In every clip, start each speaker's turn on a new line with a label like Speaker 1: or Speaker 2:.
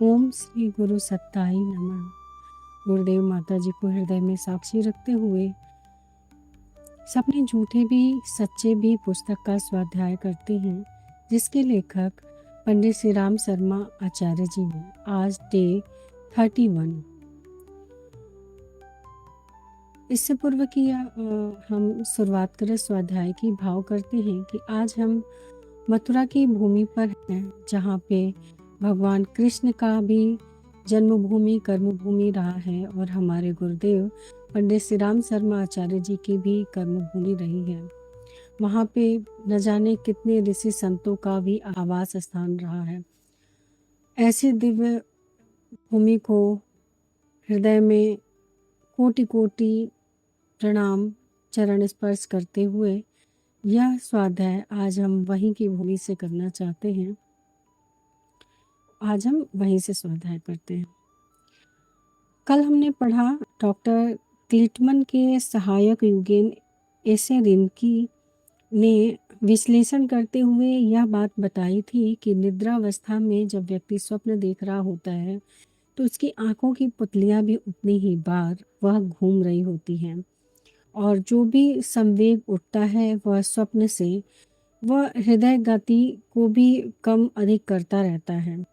Speaker 1: ओम श्री गुरु सत्ताई नमः। गुरुदेव माता जी को हृदय में साक्षी रखते हुए सपने झूठे भी सच्चे भी पुस्तक का स्वाध्याय करते हैं, जिसके लेखक पंडित श्री राम शर्मा आचार्य जी हैं। आज डे 31। इससे पूर्व की हम शुरुआत करें स्वाध्याय की, भाव करते हैं कि आज हम मथुरा की भूमि पर हैं, जहाँ पे भगवान कृष्ण का भी जन्मभूमि कर्मभूमि रहा है और हमारे गुरुदेव पंडित श्री राम शर्मा आचार्य जी की भी कर्मभूमि रही है। वहाँ पे न जाने कितने ऋषि संतों का भी आवास स्थान रहा है। ऐसी दिव्य भूमि को हृदय में कोटि कोटि प्रणाम चरण स्पर्श करते हुए यह स्वाध्याय आज हम वहीं की भूमि से करना चाहते हैं। आज हम वहीं से स्वाध्याय करते हैं। कल हमने पढ़ा डॉक्टर क्लिटमन के सहायक यूगेन एसेरिनकी ने विश्लेषण करते हुए यह बात बताई थी कि निद्रावस्था में जब व्यक्ति स्वप्न देख रहा होता है तो उसकी आंखों की पुतलियां भी उतनी ही बार वह घूम रही होती हैं, और जो भी संवेग उठता है वह स्वप्न से वह हृदय गति को भी कम अधिक करता रहता है।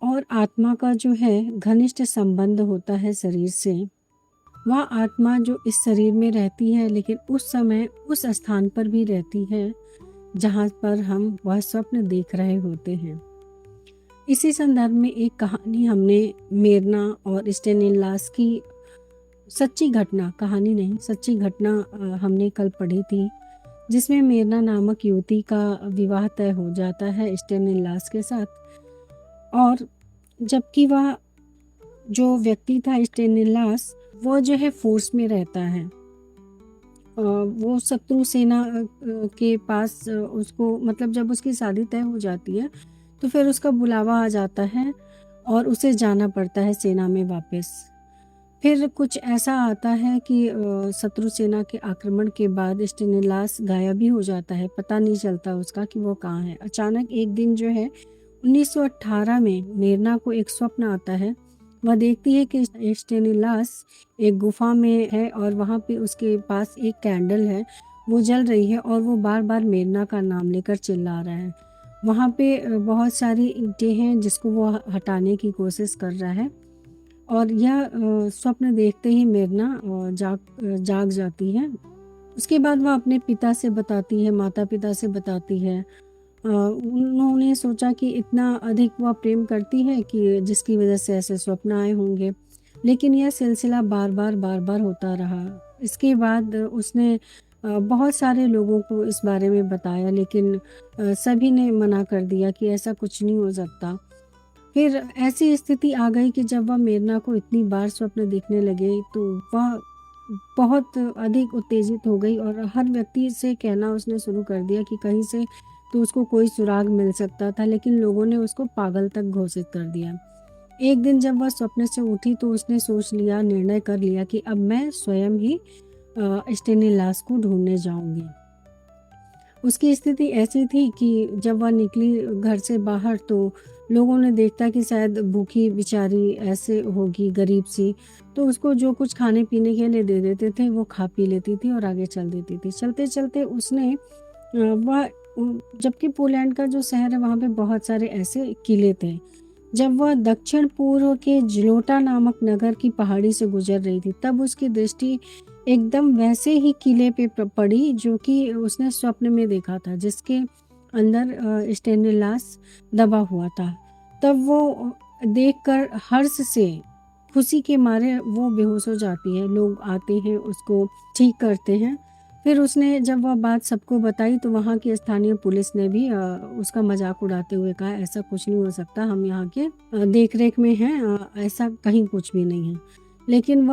Speaker 1: और आत्मा का जो है घनिष्ठ संबंध होता है शरीर से। वह आत्मा जो इस शरीर में रहती है, लेकिन उस समय उस स्थान पर भी रहती है जहाँ पर हम वह स्वप्न देख रहे होते हैं। इसी संदर्भ में एक कहानी हमने मेरना और स्टेनिलास की सच्ची घटना, कहानी नहीं सच्ची घटना हमने कल पढ़ी थी, जिसमें मेरना नामक युवती का विवाह तय हो जाता है स्टेनिलास के साथ। और जबकि वह जो व्यक्ति था स्टेनिलास, वो जो है फोर्स में रहता है। वो शत्रु सेना के पास उसको, मतलब जब उसकी शादी तय हो जाती है तो फिर उसका बुलावा आ जाता है और उसे जाना पड़ता है सेना में वापस। फिर कुछ ऐसा आता है कि शत्रु सेना के आक्रमण के बाद स्टेनिलास गायब ही हो जाता है, पता नहीं चलता उसका कि वो कहाँ है। अचानक एक दिन जो है 1918 में मेरना को एक स्वप्न आता है। वह देखती है कि स्टेनिलास एक गुफा में है और वहाँ पे उसके पास एक कैंडल है, वो जल रही है और वो बार बार मेरना का नाम लेकर चिल्ला रहा है। वहाँ पे बहुत सारी ईंटें हैं जिसको वो हटाने की कोशिश कर रहा है। और यह स्वप्न देखते ही मेरना जाग जाती है। उसके बाद वह अपने पिता से बताती है, माता पिता से बताती है। उन्होंने सोचा कि इतना अधिक वह प्रेम करती है कि जिसकी वजह से ऐसे स्वप्न आए होंगे, लेकिन यह सिलसिला बार बार होता रहा। इसके बाद उसने बहुत सारे लोगों को इस बारे में बताया, लेकिन सभी ने मना कर दिया कि ऐसा कुछ नहीं हो सकता। फिर ऐसी स्थिति आ गई कि जब वह मेरना को इतनी बार स्वप्न देखने लगे तो वह बहुत अधिक उत्तेजित हो गई और हर व्यक्ति से कहना उसने शुरू कर दिया कि कहीं से तो उसको कोई सुराग मिल सकता था, लेकिन लोगों ने उसको पागल तक घोषित कर दिया। एक दिन जब वह स्वप्न से उठी तो उसने सोच लिया, निर्णय कर लिया कि अब मैं स्वयं ही स्टेनिलास को ढूंढने जाऊंगी। उसकी स्थिति ऐसी थी कि जब वह निकली घर से बाहर तो लोगों ने देखा कि शायद भूखी बेचारी ऐसे होगी, गरीब सी, तो उसको जो कुछ खाने पीने के लिए दे देते थे वो खा पी लेती थी और आगे चल देती थी। चलते चलते उसने वह, जबकि पोलैंड का जो शहर है वहाँ पे बहुत सारे ऐसे किले थे। जब वह दक्षिण पूर्व के जिलोटा नामक नगर की पहाड़ी से गुजर रही थी तब उसकी दृष्टि एकदम वैसे ही किले पे पड़ी जो कि उसने स्वप्न में देखा था, जिसके अंदर स्टेनिलास दबा हुआ था। तब वो देखकर हर्ष से, खुशी के मारे वो बेहोश हो जाती है। लोग आते हैं, उसको ठीक करते हैं। फिर उसने जब वह बात सबको बताई तो वहाँ की स्थानीय पुलिस ने भी उसका मजाक उड़ाते हुए कहा, ऐसा कुछ नहीं हो सकता, हम यहाँ के देख रेख में हैं, ऐसा कहीं कुछ भी नहीं है। लेकिन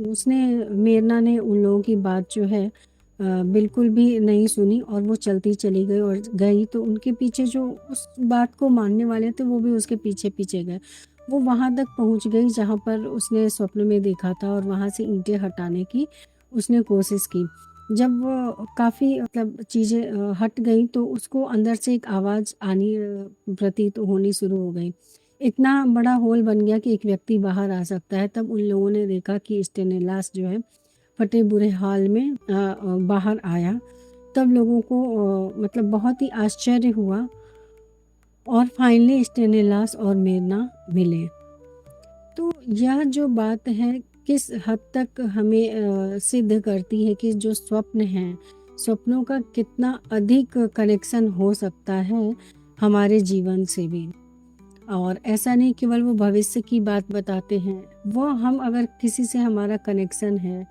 Speaker 1: उसने मेरना ने उन लोगों की बात जो है बिल्कुल भी नहीं सुनी और वो चलती चली गई और गई तो उनके पीछे जो उस बात को मानने वाले थे वो भी उसके पीछे पीछे गए। वो वहाँ तक पहुँच गई जहाँ पर उसने स्वप्न में देखा था और वहाँ से ईंटें हटाने की उसने कोशिश की। जब वो काफ़ी मतलब चीज़ें हट गई तो उसको अंदर से एक आवाज़ आनी प्रतीत होनी शुरू हो गई। इतना बड़ा होल बन गया कि एक व्यक्ति बाहर आ सकता है। तब उन लोगों ने देखा कि स्टेनिलास जो है फटे बुरे हाल में बाहर आया। तब लोगों को मतलब बहुत ही आश्चर्य हुआ और फाइनली स्टेनिलास और मिर्ना मिले। तो यह जो बात है किस हद तक हमें सिद्ध करती है कि जो स्वप्न हैं, सपनों का कितना अधिक कनेक्शन हो सकता है हमारे जीवन से भी। और ऐसा नहीं केवल वो भविष्य की बात बताते हैं, वो हम अगर किसी से हमारा कनेक्शन है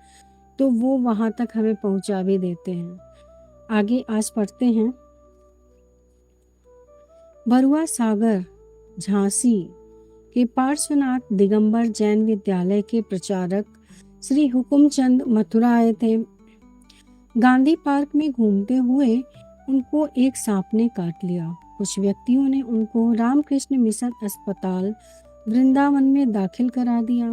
Speaker 1: तो वो वहाँ तक हमें पहुँचा भी देते हैं। आगे आज पढ़ते हैं। बरुआ सागर झांसी के पार्श्वनाथ दिगंबर जैन विद्यालय के प्रचारक श्री हुकुमचंद मथुरा आए थे। गांधी पार्क में घूमते हुए उनको एक सांप ने काट लिया। कुछ व्यक्तियों ने उनको रामकृष्ण मिशन अस्पताल वृंदावन में दाखिल करा दिया।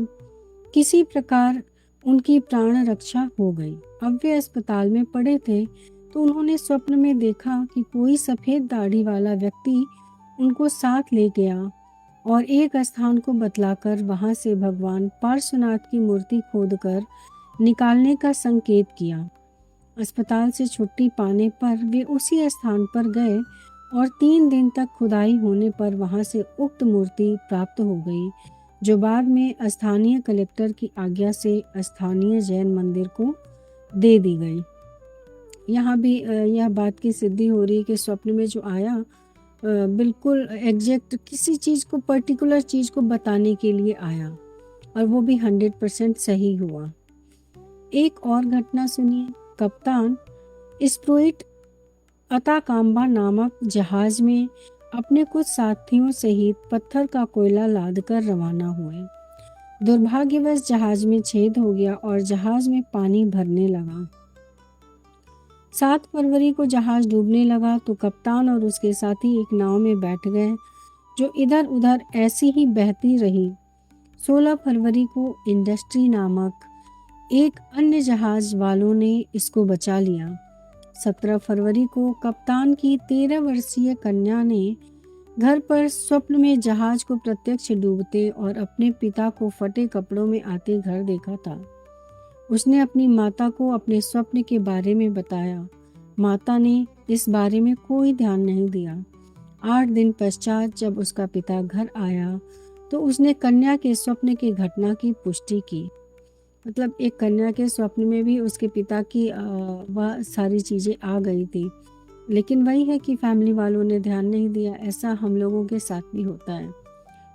Speaker 1: किसी प्रकार उनकी प्राण रक्षा हो गई। अब वे अस्पताल में पड़े थे तो उन्होंने स्वप्न में देखा कि कोई सफेद दाढ़ी वाला व्यक्ति उनको साथ ले गया और एक स्थान को बतलाकर वहां से भगवान पार्श्वनाथ की मूर्ति खोदकर निकालने का संकेत किया। अस्पताल से छुट्टी पाने पर वे उसी स्थान पर गए और 3 दिन तक खुदाई होने पर वहां से उक्त मूर्ति प्राप्त हो गई, जो बाद में स्थानीय कलेक्टर की आज्ञा से स्थानीय जैन मंदिर को दे दी गई। यहाँ भी यह बात की सिद्धि हो रही है कि स्वप्न में जो आया बिल्कुल एग्जैक्ट किसी चीज़ को, पर्टिकुलर चीज़ को बताने के लिए आया और वो भी 100% सही हुआ। एक और घटना सुनिए। कप्तान स्प्रुइट अताकाम्बा नामक जहाज में अपने कुछ साथियों सहित पत्थर का कोयला लादकर रवाना हुए। दुर्भाग्यवश जहाज में छेद हो गया और जहाज में पानी भरने लगा। 7 फरवरी को जहाज डूबने लगा तो कप्तान और उसके साथी एक नाव में बैठ गए जो इधर उधर ऐसी ही बहती रही। 16 फरवरी को इंडस्ट्री नामक एक अन्य जहाज वालों ने इसको बचा लिया। 17 फरवरी को कप्तान की 13 वर्षीय कन्या ने घर पर स्वप्न में जहाज को प्रत्यक्ष डूबते और अपने पिता को फटे कपड़ों में आते घर देखा था। उसने अपनी माता को अपने स्वप्न के बारे में बताया। माता ने इस बारे में कोई ध्यान नहीं दिया। 8 दिन पश्चात जब उसका पिता घर आया तो उसने कन्या के स्वप्न की घटना की पुष्टि की। मतलब एक कन्या के स्वप्न में भी उसके पिता की वह सारी चीज़ें आ गई थी, लेकिन वही है कि फैमिली वालों ने ध्यान नहीं दिया। ऐसा हम लोगों के साथ भी होता है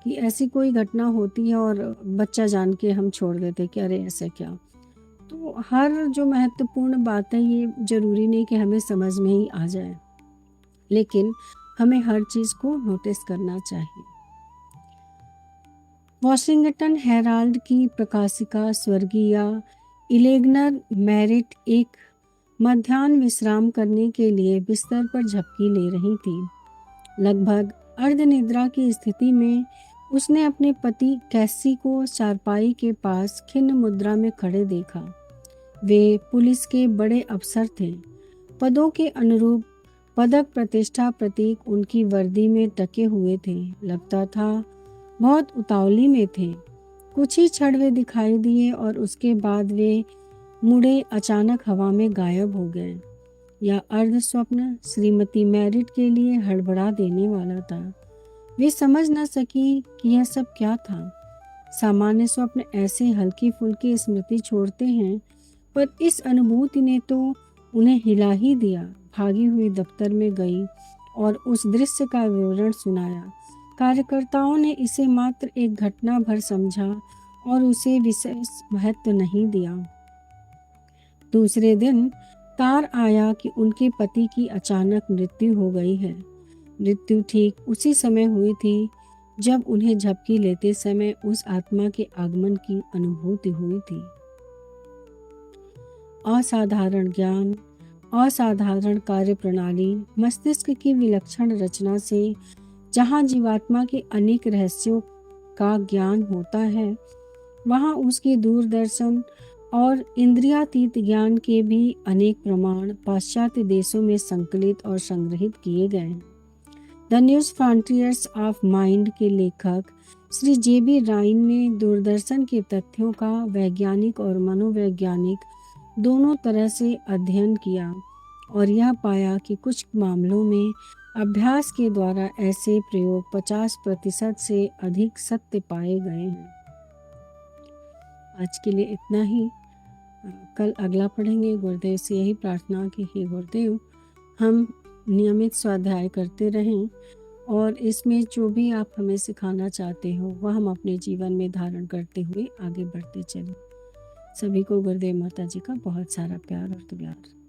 Speaker 1: कि ऐसी कोई घटना होती है और बच्चा जान के हम छोड़ देते कि अरे ऐसे क्या। तो हर जो महत्वपूर्ण बात है ये ज़रूरी नहीं कि हमें समझ में ही आ जाए, लेकिन हमें हर चीज़ को नोटिस करना चाहिए। वॉशिंगटन हेराल्ड की प्रकाशिका स्वर्गीय इलेग्नर मैरिट एक मध्याह्न विश्राम करने के लिए बिस्तर पर झपकी ले रही थी। लगभग अर्धनिद्रा की स्थिति में उसने अपने पति कैसी को चारपाई के पास खिन्न मुद्रा में खड़े देखा। वे पुलिस के बड़े अफसर थे। पदों के अनुरूप पदक प्रतिष्ठा प्रतीक उनकी वर्दी में टके हुए थे। लगता था बहुत उतावली में थे। कुछ ही क्षण वे दिखाई दिए और उसके बाद वे मुड़े अचानक हवा में गायब हो गए। यह अर्ध स्वप्न श्रीमती मैरिट के लिए हड़बड़ा देने वाला था। वे समझ न सकी कि यह सब क्या था। सामान्य स्वप्न ऐसे हल्की फुल्की स्मृति छोड़ते हैं, पर इस अनुभूति ने तो उन्हें हिला ही दिया। भागी हुई दफ्तर में गई और उस दृश्य का विवरण सुनाया। कार्यकर्ताओं ने इसे मात्र एक घटना भर समझा और उसे विशेष महत्व नहीं दिया। दूसरे दिन तार आया कि उनके पति की अचानक मृत्यु हो गई है। मृत्यु ठीक उसी समय हुई थी जब उन्हें झपकी लेते समय उस आत्मा के आगमन की अनुभूति हुई थी। असाधारण ज्ञान, असाधारण कार्य प्रणाली, मस्तिष्क की विलक्षण रचना से जहाँ जीवात्मा के अनेक रहस्यों का ज्ञान होता है, वहाँ उसके दूरदर्शन और इंद्रियातीत ज्ञान के भी अनेक प्रमाण पाश्चात्य देशों में संकलित और संग्रहित किए गए हैं। The news frontiers of mind के लेखक श्री जे.बी. राइन ने दूरदर्शन के तथ्यों का वैज्ञानिक और मनोवैज्ञानिक दोनों तरह से अध्ययन किया और यह पाया कि कुछ मामलों में अभ्यास के द्वारा ऐसे प्रयोग 50% से अधिक सत्य पाए गए हैं। आज के लिए इतना ही। कल अगला पढ़ेंगे। गुरुदेव से यही प्रार्थना कि हे गुरुदेव, हम नियमित स्वाध्याय करते रहें और इसमें जो भी आप हमें सिखाना चाहते हो वह हम अपने जीवन में धारण करते हुए आगे बढ़ते चलें। सभी को गुरुदेव माता जी का बहुत सारा प्यार और दुलार।